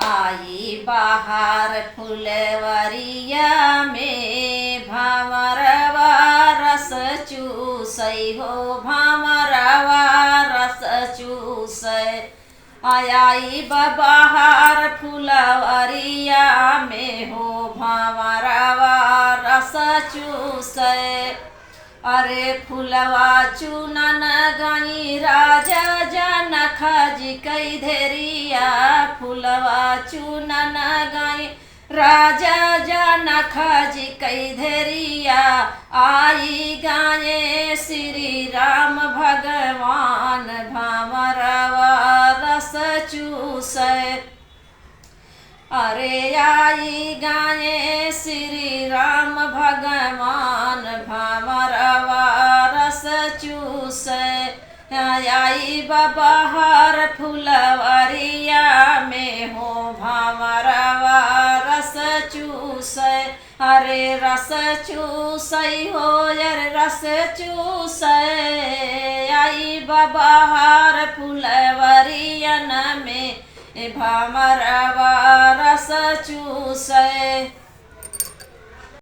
आई बाहर फुलवरिया में भमरवा रस चूसै हो भमरवा रस चूसै। आई बाहर फुलवरिया में हो भमरवा रस चूसै। अरे फुलवा चुनन गई राजा जनक जी कई धेरिया। फुलवा चुनन गई राजा जनक जी कई धेरिया। आई गाये श्री राम भगवान भमरवा रस चूसै। अरे आई गाये श्री राम भगवान भमरवा रस चूसै। आई बाहर फुलवरिया में हो भमरवा रस चूसै। अरे रस चूसै हो यार रस चूसै। आई बाहर फुलवरियन में भमरवा रस चूसै।